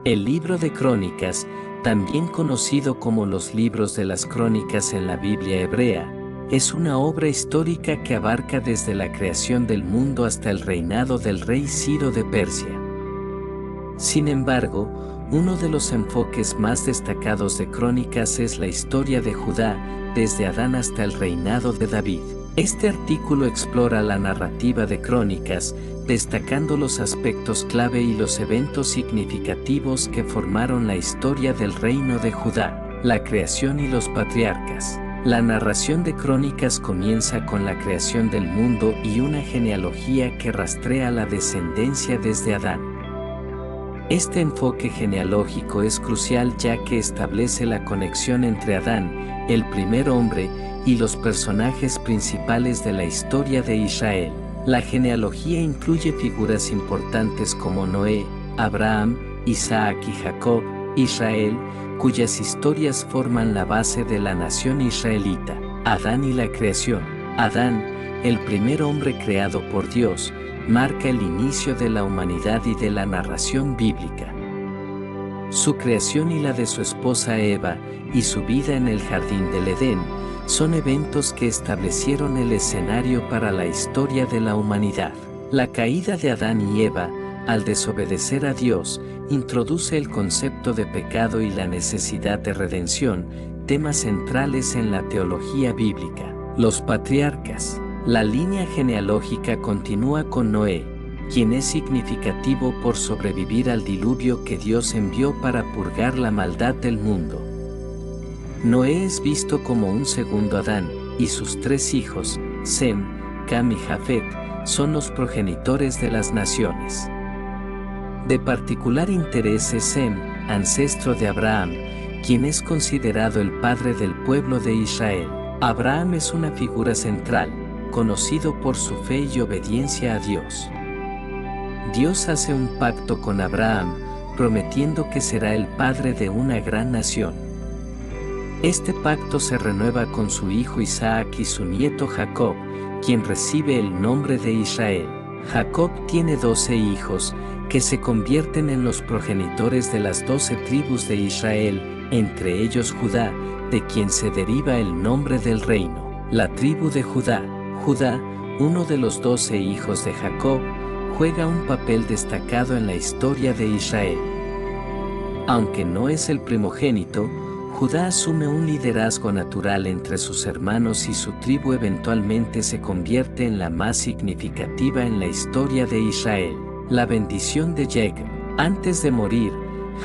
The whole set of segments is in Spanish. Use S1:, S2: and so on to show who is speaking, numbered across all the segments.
S1: El libro de Crónicas, también conocido como los libros de las Crónicas en la Biblia hebrea, es una obra histórica que abarca desde la creación del mundo hasta el reinado del rey Ciro de Persia. Sin embargo, uno de los enfoques más destacados de Crónicas es la historia de Judá, desde Adán hasta el reinado de David. Este artículo explora la narrativa de Crónicas, destacando los aspectos clave y los eventos significativos que formaron la historia del reino de Judá, la creación y los patriarcas. La narración de Crónicas comienza con la creación del mundo y una genealogía que rastrea la descendencia desde Adán. Este enfoque genealógico es crucial ya que establece la conexión entre Adán, el primer hombre, y los personajes principales de la historia de Israel. La genealogía incluye figuras importantes como Noé, Abraham, Isaac y Jacob, Israel, cuyas historias forman la base de la nación israelita. Adán y la creación. Adán, el primer hombre creado por Dios, marca el inicio de la humanidad y de la narración bíblica. Su creación y la de su esposa Eva, y su vida en el jardín del Edén, son eventos que establecieron el escenario para la historia de la humanidad. La caída de Adán y Eva, al desobedecer a Dios, introduce el concepto de pecado y la necesidad de redención, temas centrales en la teología bíblica. Los patriarcas. La línea genealógica continúa con Noé, quien es significativo por sobrevivir al diluvio que Dios envió para purgar la maldad del mundo. Noé es visto como un segundo Adán, y sus tres hijos, Sem, Cam y Jafet, son los progenitores de las naciones. De particular interés es Sem, ancestro de Abraham, quien es considerado el padre del pueblo de Israel. Abraham es una figura central, conocido por su fe y obediencia a Dios. Dios hace un pacto con Abraham, prometiendo que será el padre de una gran nación. Este pacto se renueva con su hijo Isaac y su nieto Jacob, quien recibe el nombre de Israel. Jacob tiene 12 hijos, que se convierten en los progenitores de las 12 tribus de Israel, entre ellos Judá, de quien se deriva el nombre del reino. La tribu de Judá. Judá, uno de los 12 hijos de Jacob, juega un papel destacado en la historia de Israel. Aunque no es el primogénito, Judá asume un liderazgo natural entre sus hermanos y su tribu eventualmente se convierte en la más significativa en la historia de Israel. La bendición de Jacob. Antes de morir,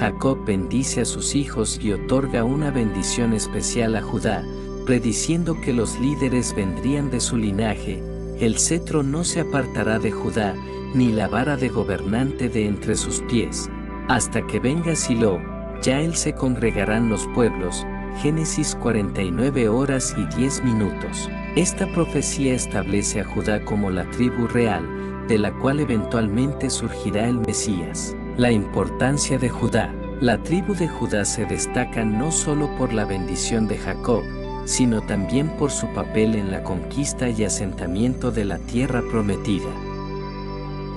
S1: Jacob bendice a sus hijos y otorga una bendición especial a Judá, prediciendo que los líderes vendrían de su linaje. El cetro no se apartará de Judá, ni la vara de gobernante de entre sus pies, hasta que venga Silo, ya él se congregarán los pueblos. Génesis 49 horas y 10 minutos. Esta profecía establece a Judá como la tribu real, de la cual eventualmente surgirá el Mesías. La importancia de Judá. La tribu de Judá se destaca no solo por la bendición de Jacob, sino también por su papel en la conquista y asentamiento de la tierra prometida.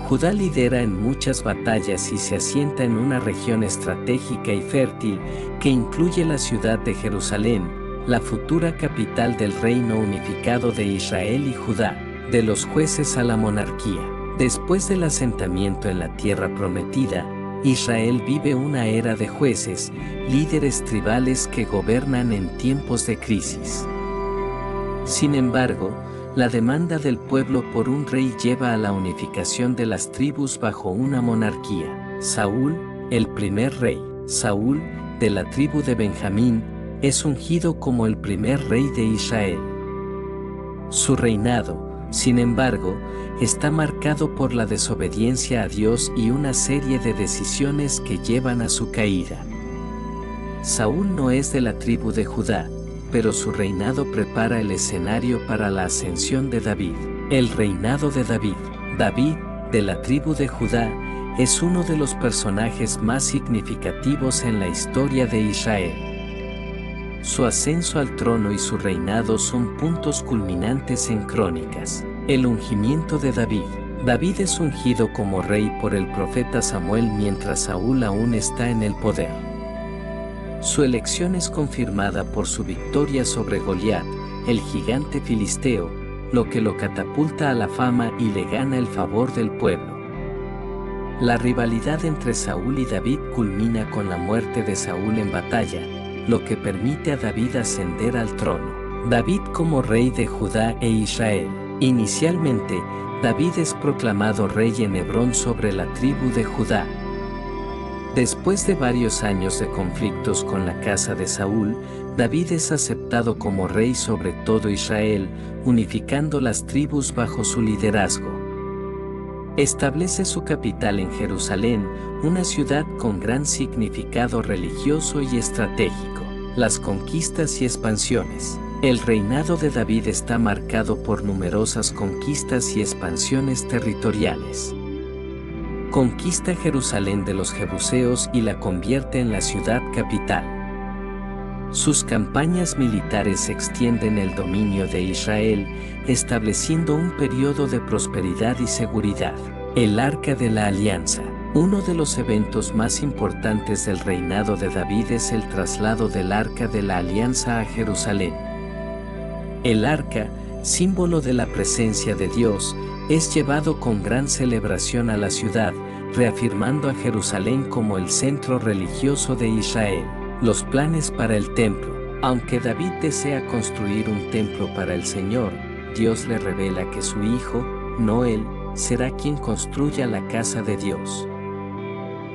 S1: Judá lidera en muchas batallas y se asienta en una región estratégica y fértil que incluye la ciudad de Jerusalén, la futura capital del reino unificado de Israel y Judá, de los jueces a la monarquía. Después del asentamiento en la tierra prometida, Israel vive una era de jueces, líderes tribales que gobiernan en tiempos de crisis. Sin embargo, la demanda del pueblo por un rey lleva a la unificación de las tribus bajo una monarquía. Saúl, el primer rey. Saúl, de la tribu de Benjamín, es ungido como el primer rey de Israel. Su reinado, sin embargo, está marcado por la desobediencia a Dios y una serie de decisiones que llevan a su caída. Saúl no es de la tribu de Judá, pero su reinado prepara el escenario para la ascensión de David. El reinado de David. David, de la tribu de Judá, es uno de los personajes más significativos en la historia de Israel. Su ascenso al trono y su reinado son puntos culminantes en Crónicas. El ungimiento de David. David es ungido como rey por el profeta Samuel mientras Saúl aún está en el poder. Su elección es confirmada por su victoria sobre Goliat, el gigante filisteo, lo que lo catapulta a la fama y le gana el favor del pueblo. La rivalidad entre Saúl y David culmina con la muerte de Saúl en batalla, lo que permite a David ascender al trono. David como rey de Judá e Israel. Inicialmente, David es proclamado rey en Hebrón sobre la tribu de Judá. Después de varios años de conflictos con la casa de Saúl, David es aceptado como rey sobre todo Israel, unificando las tribus bajo su liderazgo. Establece su capital en Jerusalén, una ciudad con gran significado religioso y estratégico. Las conquistas y expansiones. El reinado de David está marcado por numerosas conquistas y expansiones territoriales. Conquista Jerusalén de los jebuseos y la convierte en la ciudad capital. Sus campañas militares extienden el dominio de Israel, estableciendo un periodo de prosperidad y seguridad. El Arca de la Alianza. Uno de los eventos más importantes del reinado de David es el traslado del Arca de la Alianza a Jerusalén. El arca, símbolo de la presencia de Dios, es llevado con gran celebración a la ciudad, reafirmando a Jerusalén como el centro religioso de Israel. Los planes para el templo. Aunque David desea construir un templo para el Señor, Dios le revela que su hijo, no él, será quien construya la casa de Dios.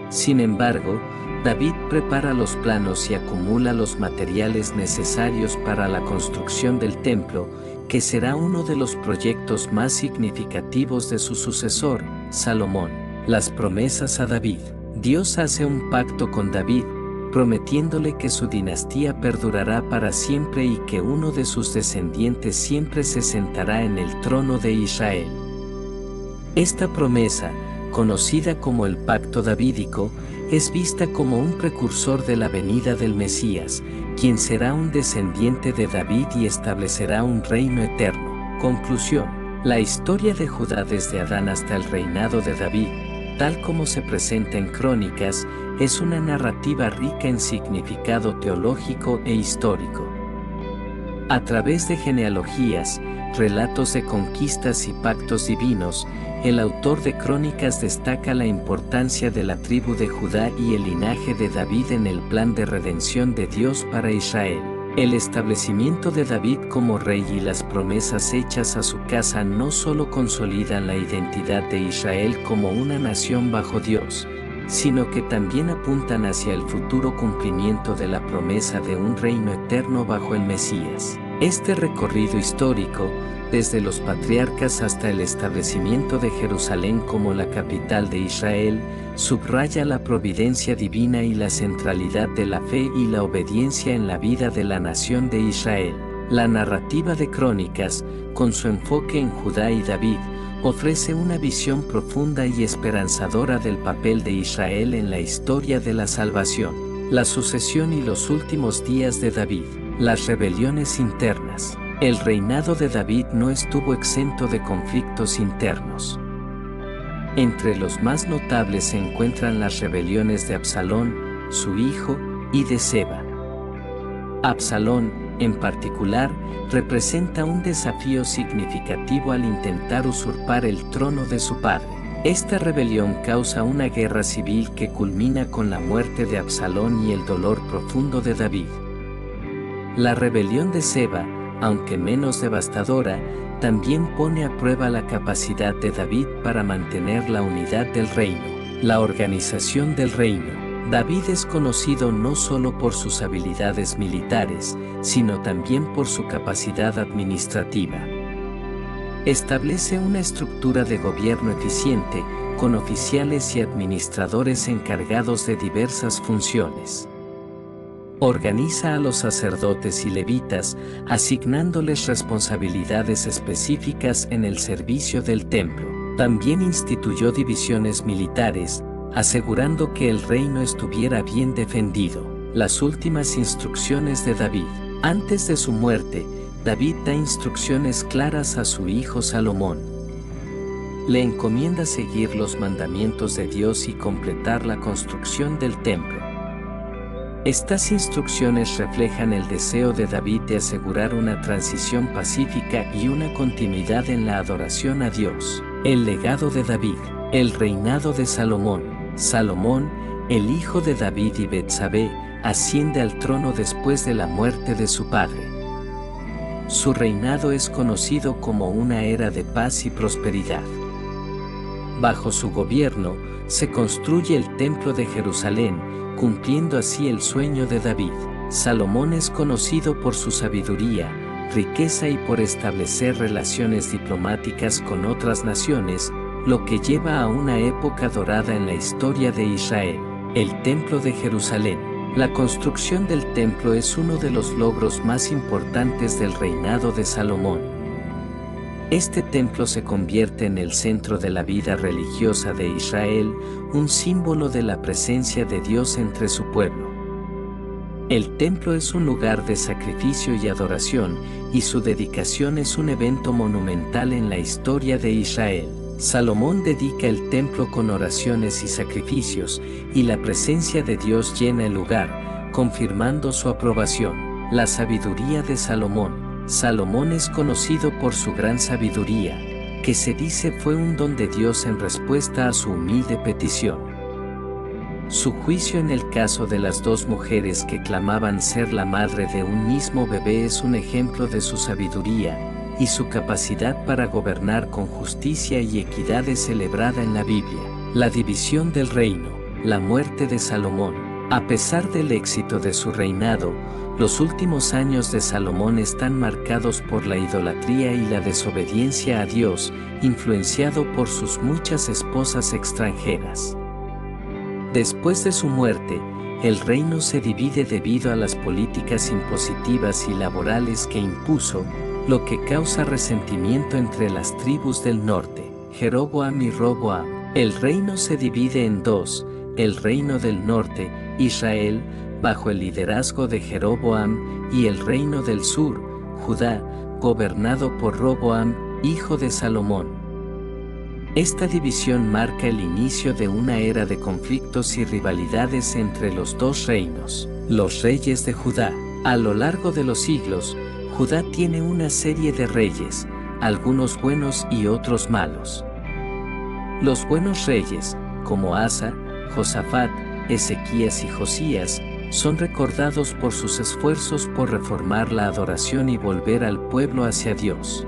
S1: Sin embargo, David prepara los planos y acumula los materiales necesarios para la construcción del templo, que será uno de los proyectos más significativos de su sucesor, Salomón. Las promesas a David. Dios hace un pacto con David, prometiéndole que su dinastía perdurará para siempre y que uno de sus descendientes siempre se sentará en el trono de Israel. Esta promesa, conocida como el Pacto Davídico, es vista como un precursor de la venida del Mesías, quien será un descendiente de David y establecerá un reino eterno. Conclusión. La historia de Judá desde Adán hasta el reinado de David, tal como se presenta en Crónicas, es una narrativa rica en significado teológico e histórico. A través de genealogías, relatos de conquistas y pactos divinos, el autor de Crónicas destaca la importancia de la tribu de Judá y el linaje de David en el plan de redención de Dios para Israel. El establecimiento de David como rey y las promesas hechas a su casa no solo consolidan la identidad de Israel como una nación bajo Dios, sino que también apuntan hacia el futuro cumplimiento de la promesa de un reino eterno bajo el Mesías. Este recorrido histórico, desde los patriarcas hasta el establecimiento de Jerusalén como la capital de Israel, subraya la providencia divina y la centralidad de la fe y la obediencia en la vida de la nación de Israel. La narrativa de Crónicas, con su enfoque en Judá y David, ofrece una visión profunda y esperanzadora del papel de Israel en la historia de la salvación, la sucesión y los últimos días de David. Las rebeliones internas. El reinado de David no estuvo exento de conflictos internos. Entre los más notables se encuentran las rebeliones de Absalón, su hijo, y de Seba. Absalón, en particular, representa un desafío significativo al intentar usurpar el trono de su padre. Esta rebelión causa una guerra civil que culmina con la muerte de Absalón y el dolor profundo de David. La rebelión de Seba, aunque menos devastadora, también pone a prueba la capacidad de David para mantener la unidad del reino. La organización del reino. David es conocido no solo por sus habilidades militares, sino también por su capacidad administrativa. Establece una estructura de gobierno eficiente, con oficiales y administradores encargados de diversas funciones. Organiza a los sacerdotes y levitas, asignándoles responsabilidades específicas en el servicio del templo. También instituyó divisiones militares, asegurando que el reino estuviera bien defendido. Las últimas instrucciones de David. Antes de su muerte, David da instrucciones claras a su hijo Salomón. le encomienda seguir los mandamientos de Dios y completar la construcción del templo. Estas instrucciones reflejan el deseo de David de asegurar una transición pacífica y una continuidad en la adoración a Dios. El legado de David, el reinado de Salomón. Salomón, el hijo de David y Betsabé, asciende al trono después de la muerte de su padre. Su reinado es conocido como una era de paz y prosperidad. Bajo su gobierno, se construye el Templo de Jerusalén, cumpliendo así el sueño de David. Salomón es conocido por su sabiduría, riqueza y por establecer relaciones diplomáticas con otras naciones, lo que lleva a una época dorada en la historia de Israel. El Templo de Jerusalén. La construcción del templo es uno de los logros más importantes del reinado de Salomón. Este templo se convierte en el centro de la vida religiosa de Israel, un símbolo de la presencia de Dios entre su pueblo. El templo es un lugar de sacrificio y adoración, y su dedicación es un evento monumental en la historia de Israel. Salomón dedica el templo con oraciones y sacrificios, y la presencia de Dios llena el lugar, confirmando su aprobación. La sabiduría de Salomón. Salomón es conocido por su gran sabiduría, que se dice fue un don de Dios en respuesta a su humilde petición. Su juicio en el caso de las dos mujeres que clamaban ser la madre de un mismo bebé es un ejemplo de su sabiduría, y su capacidad para gobernar con justicia y equidad es celebrada en la Biblia. La división del reino. La muerte de Salomón. A pesar del éxito de su reinado, los últimos años de Salomón están marcados por la idolatría y la desobediencia a Dios, influenciado por sus muchas esposas extranjeras. Después de su muerte, el reino se divide debido a las políticas impositivas y laborales que impuso, lo que causa resentimiento entre las tribus del norte, Jeroboam y Roboam. El reino se divide en dos: el reino del norte, Israel, bajo el liderazgo de Jeroboam, y el reino del sur, Judá, gobernado por Roboam, hijo de Salomón. Esta división marca el inicio de una era de conflictos y rivalidades entre los dos reinos. Los reyes de Judá. A lo largo de los siglos, Judá tiene una serie de reyes, algunos buenos y otros malos. Los buenos reyes, como Asa, Josafat, Ezequías y Josías, son recordados por sus esfuerzos por reformar la adoración y volver al pueblo hacia Dios.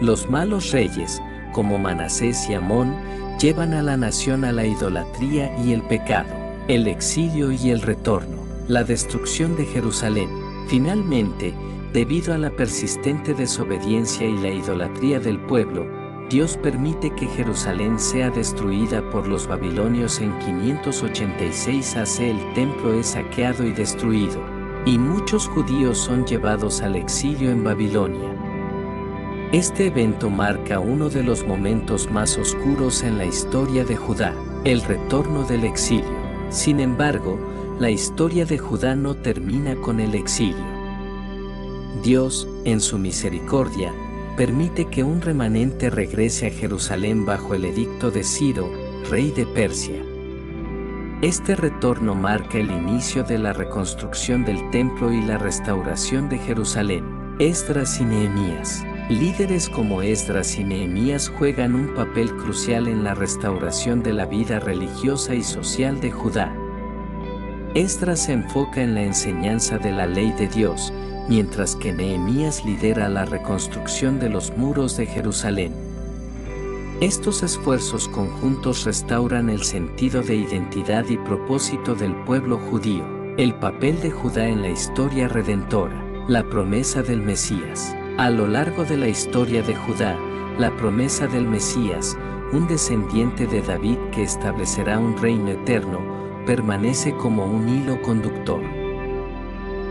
S1: Los malos reyes, como Manasés y Amón, llevan a la nación a la idolatría y el pecado, el exilio y el retorno, la destrucción de Jerusalén. Finalmente, debido a la persistente desobediencia y la idolatría del pueblo, Dios permite que Jerusalén sea destruida por los babilonios en 586 AC. El templo es saqueado y destruido, y muchos judíos son llevados al exilio en Babilonia. Este evento marca uno de los momentos más oscuros en la historia de Judá, el retorno del exilio. Sin embargo, la historia de Judá no termina con el exilio. Dios, en su misericordia, permite que un remanente regrese a Jerusalén bajo el edicto de Ciro, rey de Persia. Este retorno marca el inicio de la reconstrucción del templo y la restauración de Jerusalén. Esdras y Nehemías. Líderes como Esdras y Nehemías juegan un papel crucial en la restauración de la vida religiosa y social de Judá. Esdras se enfoca en la enseñanza de la ley de Dios, mientras que Nehemías lidera la reconstrucción de los muros de Jerusalén. Estos esfuerzos conjuntos restauran el sentido de identidad y propósito del pueblo judío. El papel de Judá en la historia redentora. La promesa del Mesías. A lo largo de la historia de Judá, la promesa del Mesías, un descendiente de David que establecerá un reino eterno, permanece como un hilo conductor.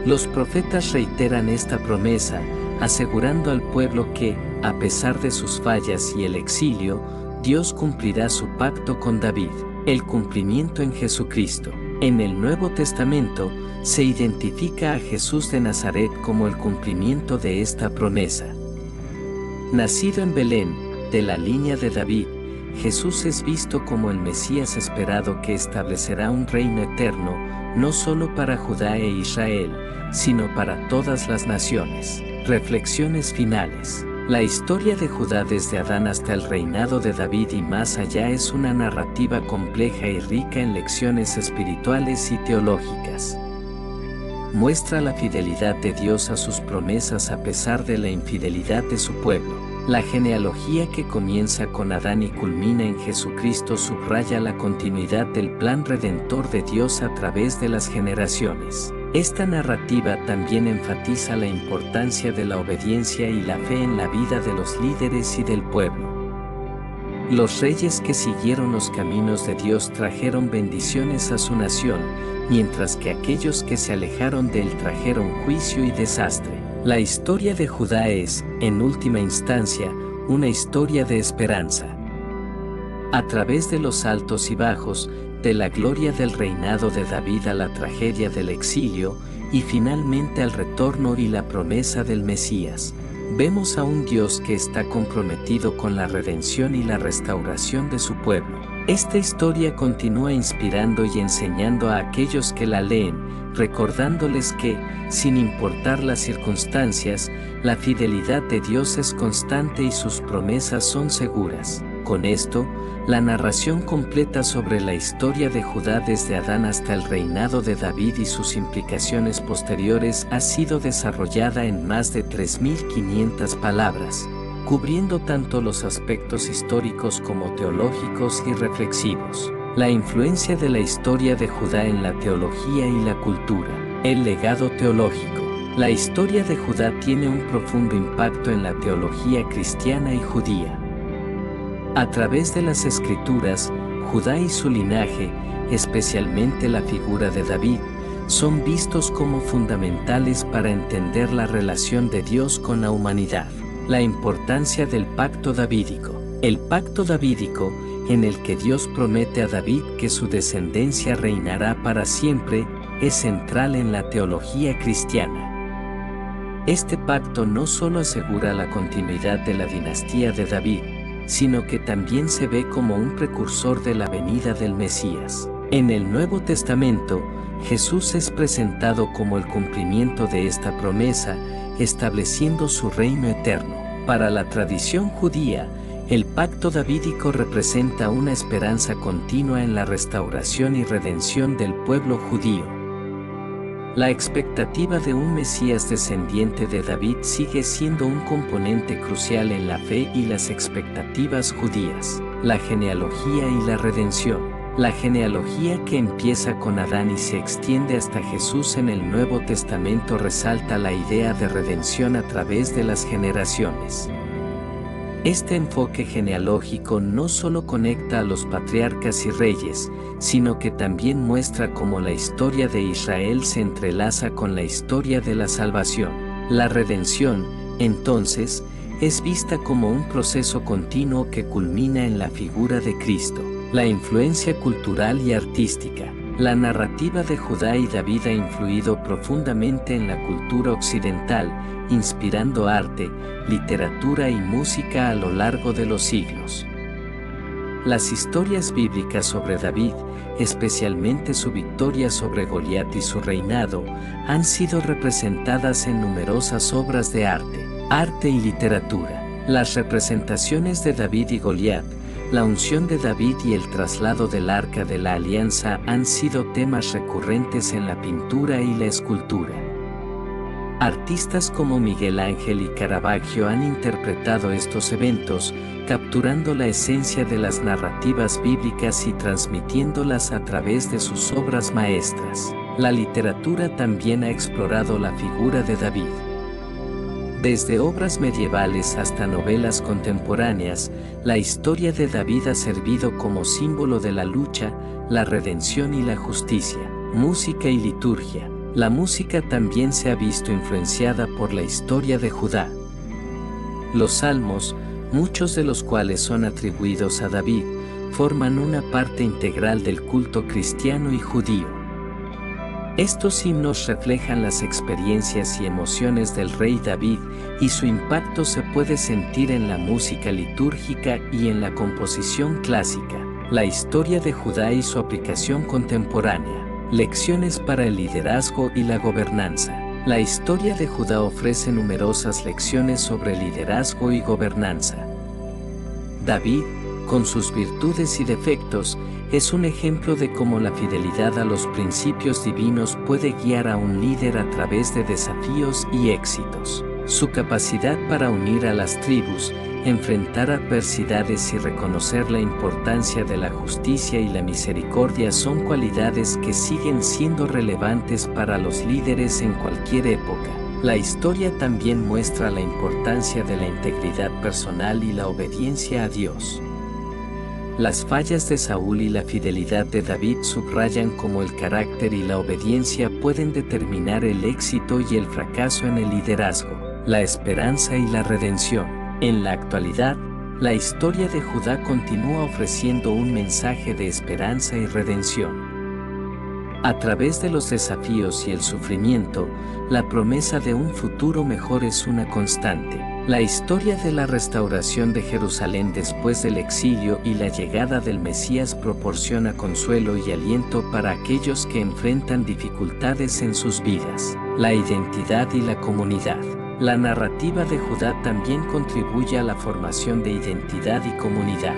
S1: Los profetas reiteran esta promesa, asegurando al pueblo que, a pesar de sus fallas y el exilio, Dios cumplirá su pacto con David. El cumplimiento en Jesucristo. En el Nuevo Testamento, se identifica a Jesús de Nazaret como el cumplimiento de esta promesa. Nacido en Belén, de la línea de David, Jesús es visto como el Mesías esperado que establecerá un reino eterno, no solo para Judá e Israel, sino para todas las naciones. Reflexiones finales. La historia de Judá desde Adán hasta el reinado de David y más allá es una narrativa compleja y rica en lecciones espirituales y teológicas. Muestra la fidelidad de Dios a sus promesas a pesar de la infidelidad de su pueblo. La genealogía que comienza con Adán y culmina en Jesucristo subraya la continuidad del plan redentor de Dios a través de las generaciones. Esta narrativa también enfatiza la importancia de la obediencia y la fe en la vida de los líderes y del pueblo. Los reyes que siguieron los caminos de Dios trajeron bendiciones a su nación, mientras que aquellos que se alejaron de él trajeron juicio y desastre. La historia de Judá es, en última instancia, una historia de esperanza. A través de los altos y bajos, de la gloria del reinado de David a la tragedia del exilio, y finalmente al retorno y la promesa del Mesías, vemos a un Dios que está comprometido con la redención y la restauración de su pueblo. Esta historia continúa inspirando y enseñando a aquellos que la leen, recordándoles que, sin importar las circunstancias, la fidelidad de Dios es constante y sus promesas son seguras. Con esto, la narración completa sobre la historia de Judá desde Adán hasta el reinado de David y sus implicaciones posteriores ha sido desarrollada en más de 3.500 palabras, cubriendo tanto los aspectos históricos como teológicos y reflexivos. La influencia de la historia de Judá en la teología y la cultura. El legado teológico. La historia de Judá tiene un profundo impacto en la teología cristiana y judía. A través de las Escrituras, Judá y su linaje, especialmente la figura de David, son vistos como fundamentales para entender la relación de Dios con la humanidad. La importancia del pacto davídico. El pacto davídico, en el que Dios promete a David que su descendencia reinará para siempre, es central en la teología cristiana. Este pacto no solo asegura la continuidad de la dinastía de David, sino que también se ve como un precursor de la venida del Mesías. En el Nuevo Testamento, Jesús es presentado como el cumplimiento de esta promesa, estableciendo su reino eterno. Para la tradición judía, el pacto davídico representa una esperanza continua en la restauración y redención del pueblo judío. La expectativa de un Mesías descendiente de David sigue siendo un componente crucial en la fe y las expectativas judías. La genealogía y la redención. La genealogía que empieza con Adán y se extiende hasta Jesús en el Nuevo Testamento resalta la idea de redención a través de las generaciones. Este enfoque genealógico no solo conecta a los patriarcas y reyes, sino que también muestra cómo la historia de Israel se entrelaza con la historia de la salvación. La redención, entonces, es vista como un proceso continuo que culmina en la figura de Cristo. La influencia cultural y artística. La narrativa de Judá y David ha influido profundamente en la cultura occidental, inspirando arte, literatura y música a lo largo de los siglos. Las historias bíblicas sobre David, especialmente su victoria sobre Goliat y su reinado, han sido representadas en numerosas obras de arte y literatura. Las representaciones de David y Goliat, la unción de David y el traslado del Arca de la Alianza han sido temas recurrentes en la pintura y la escultura. Artistas como Miguel Ángel y Caravaggio han interpretado estos eventos, capturando la esencia de las narrativas bíblicas y transmitiéndolas a través de sus obras maestras. La literatura también ha explorado la figura de David. Desde obras medievales hasta novelas contemporáneas, la historia de David ha servido como símbolo de la lucha, la redención y la justicia. Música y liturgia. La música también se ha visto influenciada por la historia de Judá. Los salmos, muchos de los cuales son atribuidos a David, forman una parte integral del culto cristiano y judío. Estos himnos reflejan las experiencias y emociones del rey David, y su impacto se puede sentir en la música litúrgica y en la composición clásica. La historia de Judá y su aplicación contemporánea. Lecciones para el liderazgo y la gobernanza. La historia de Judá ofrece numerosas lecciones sobre liderazgo y gobernanza. David, con sus virtudes y defectos, es un ejemplo de cómo la fidelidad a los principios divinos puede guiar a un líder a través de desafíos y éxitos. Su capacidad para unir a las tribus, enfrentar adversidades y reconocer la importancia de la justicia y la misericordia son cualidades que siguen siendo relevantes para los líderes en cualquier época. La historia también muestra la importancia de la integridad personal y la obediencia a Dios. Las fallas de Saúl y la fidelidad de David subrayan cómo el carácter y la obediencia pueden determinar el éxito y el fracaso en el liderazgo, la esperanza y la redención. En la actualidad, la historia de Judá continúa ofreciendo un mensaje de esperanza y redención. A través de los desafíos y el sufrimiento, la promesa de un futuro mejor es una constante. La historia de la restauración de Jerusalén después del exilio y la llegada del Mesías proporciona consuelo y aliento para aquellos que enfrentan dificultades en sus vidas. La identidad y la comunidad. La narrativa de Judá también contribuye a la formación de identidad y comunidad.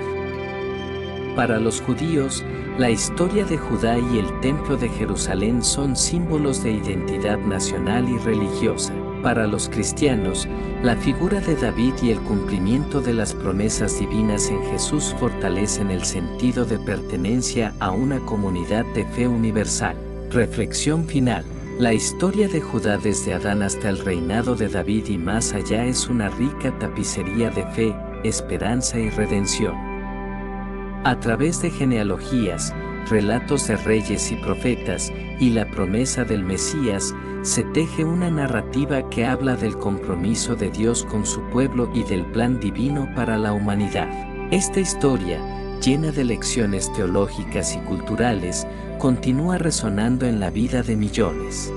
S1: Para los judíos, la historia de Judá y el Templo de Jerusalén son símbolos de identidad nacional y religiosa. Para los cristianos, la figura de David y el cumplimiento de las promesas divinas en Jesús fortalecen el sentido de pertenencia a una comunidad de fe universal. Reflexión final. La historia de Judá desde Adán hasta el reinado de David y más allá es una rica tapicería de fe, esperanza y redención. A través de genealogías, relatos de reyes y profetas, y la promesa del Mesías, se teje una narrativa que habla del compromiso de Dios con su pueblo y del plan divino para la humanidad. Esta historia, llena de lecciones teológicas y culturales, continúa resonando en la vida de millones.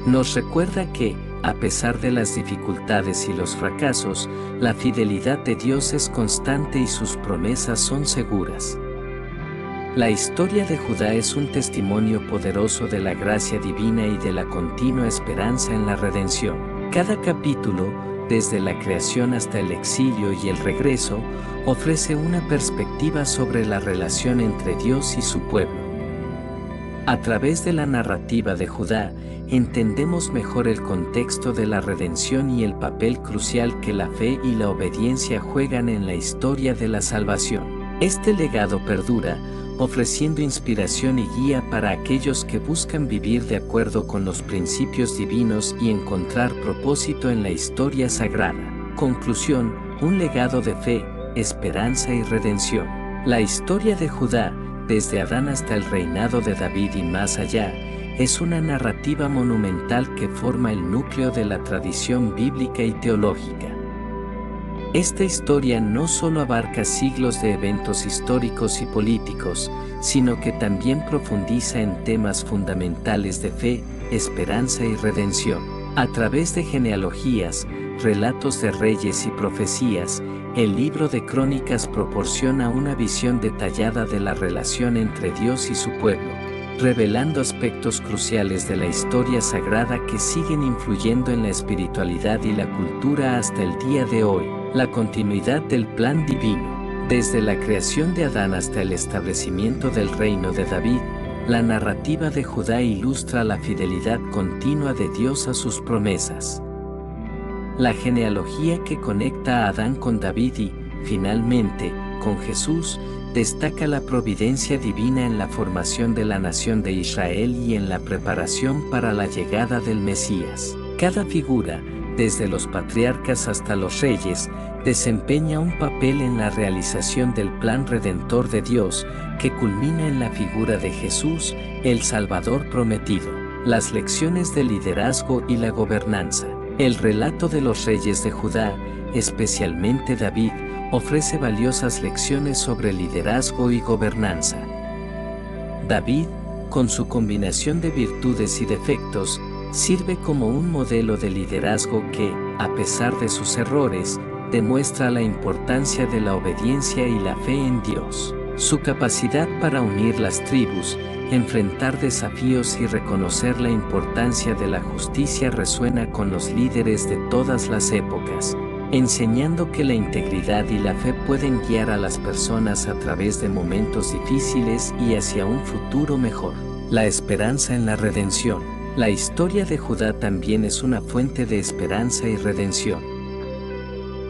S1: Nos recuerda que, a pesar de las dificultades y los fracasos, la fidelidad de Dios es constante y sus promesas son seguras. La historia de Judá es un testimonio poderoso de la gracia divina y de la continua esperanza en la redención. Cada capítulo, desde la creación hasta el exilio y el regreso, ofrece una perspectiva sobre la relación entre Dios y su pueblo. A través de la narrativa de Judá, entendemos mejor el contexto de la redención y el papel crucial que la fe y la obediencia juegan en la historia de la salvación. Este legado perdura, ofreciendo inspiración y guía para aquellos que buscan vivir de acuerdo con los principios divinos y encontrar propósito en la historia sagrada. Conclusión: un legado de fe, esperanza y redención. La historia de Judá, desde Adán hasta el reinado de David y más allá, es una narrativa monumental que forma el núcleo de la tradición bíblica y teológica. Esta historia no solo abarca siglos de eventos históricos y políticos, sino que también profundiza en temas fundamentales de fe, esperanza y redención. A través de genealogías, relatos de reyes y profecías, el libro de Crónicas proporciona una visión detallada de la relación entre Dios y su pueblo, revelando aspectos cruciales de la historia sagrada que siguen influyendo en la espiritualidad y la cultura hasta el día de hoy. La continuidad del plan divino. Desde la creación de Adán hasta el establecimiento del reino de David, la narrativa de Judá ilustra la fidelidad continua de Dios a sus promesas. La genealogía que conecta a Adán con David y, finalmente, con Jesús, destaca la providencia divina en la formación de la nación de Israel y en la preparación para la llegada del Mesías. Cada figura, desde los patriarcas hasta los reyes, desempeña un papel en la realización del plan redentor de Dios, que culmina en la figura de Jesús, el Salvador prometido. Las lecciones de liderazgo y la gobernanza. El relato de los reyes de Judá, especialmente David, ofrece valiosas lecciones sobre liderazgo y gobernanza. David, con su combinación de virtudes y defectos, sirve como un modelo de liderazgo que, a pesar de sus errores, demuestra la importancia de la obediencia y la fe en Dios. Su capacidad para unir las tribus, enfrentar desafíos y reconocer la importancia de la justicia resuena con los líderes de todas las épocas, enseñando que la integridad y la fe pueden guiar a las personas a través de momentos difíciles y hacia un futuro mejor. La esperanza en la redención. La historia de Judá también es una fuente de esperanza y redención.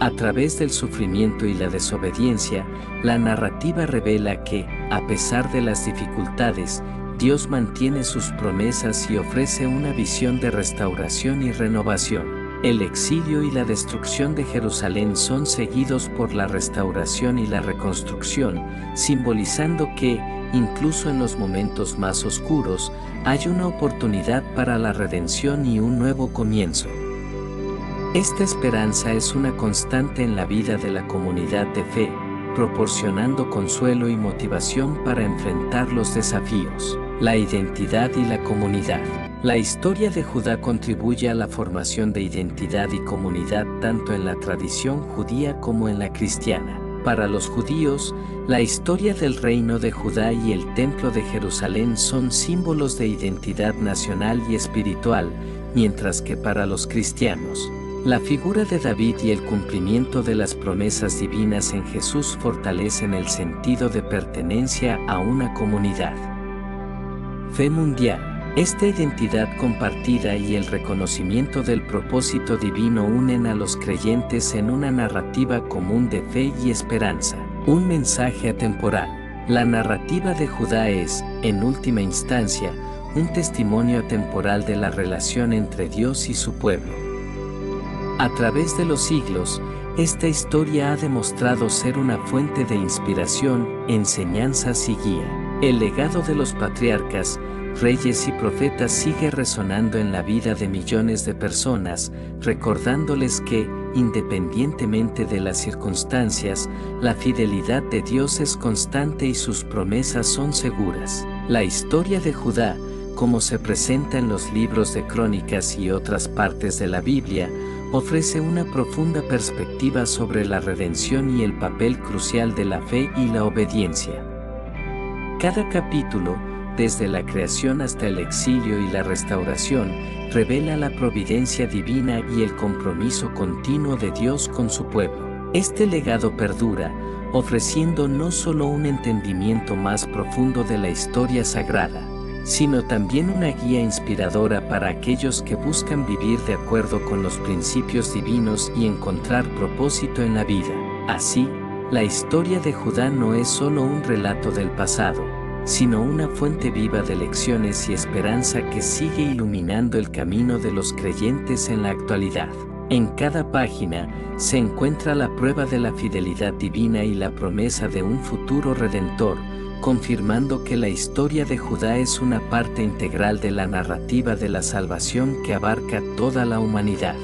S1: A través del sufrimiento y la desobediencia, la narrativa revela que, a pesar de las dificultades, Dios mantiene sus promesas y ofrece una visión de restauración y renovación. El exilio y la destrucción de Jerusalén son seguidos por la restauración y la reconstrucción, simbolizando que, incluso en los momentos más oscuros, hay una oportunidad para la redención y un nuevo comienzo. Esta esperanza es una constante en la vida de la comunidad de fe, proporcionando consuelo y motivación para enfrentar los desafíos. La identidad y la comunidad. La historia de Judá contribuye a la formación de identidad y comunidad tanto en la tradición judía como en la cristiana. Para los judíos, la historia del reino de Judá y el templo de Jerusalén son símbolos de identidad nacional y espiritual, mientras que para los cristianos, la figura de David y el cumplimiento de las promesas divinas en Jesús fortalecen el sentido de pertenencia a una comunidad. Fe mundial. Esta identidad compartida y el reconocimiento del propósito divino unen a los creyentes en una narrativa común de fe y esperanza. Un mensaje atemporal. La narrativa de Judá es, en última instancia, un testimonio atemporal de la relación entre Dios y su pueblo. A través de los siglos, esta historia ha demostrado ser una fuente de inspiración, enseñanzas y guía. El legado de los patriarcas, reyes y profetas sigue resonando en la vida de millones de personas, recordándoles que, independientemente de las circunstancias, la fidelidad de Dios es constante y sus promesas son seguras. La historia de Judá, como se presenta en los libros de Crónicas y otras partes de la Biblia, ofrece una profunda perspectiva sobre la redención y el papel crucial de la fe y la obediencia. Cada capítulo, desde la creación hasta el exilio y la restauración, revela la providencia divina y el compromiso continuo de Dios con su pueblo. Este legado perdura, ofreciendo no solo un entendimiento más profundo de la historia sagrada, sino también una guía inspiradora para aquellos que buscan vivir de acuerdo con los principios divinos y encontrar propósito en la vida. Así, la historia de Judá no es solo un relato del pasado, sino una fuente viva de lecciones y esperanza que sigue iluminando el camino de los creyentes en la actualidad. En cada página se encuentra la prueba de la fidelidad divina y la promesa de un futuro redentor, confirmando que la historia de Judá es una parte integral de la narrativa de la salvación que abarca toda la humanidad.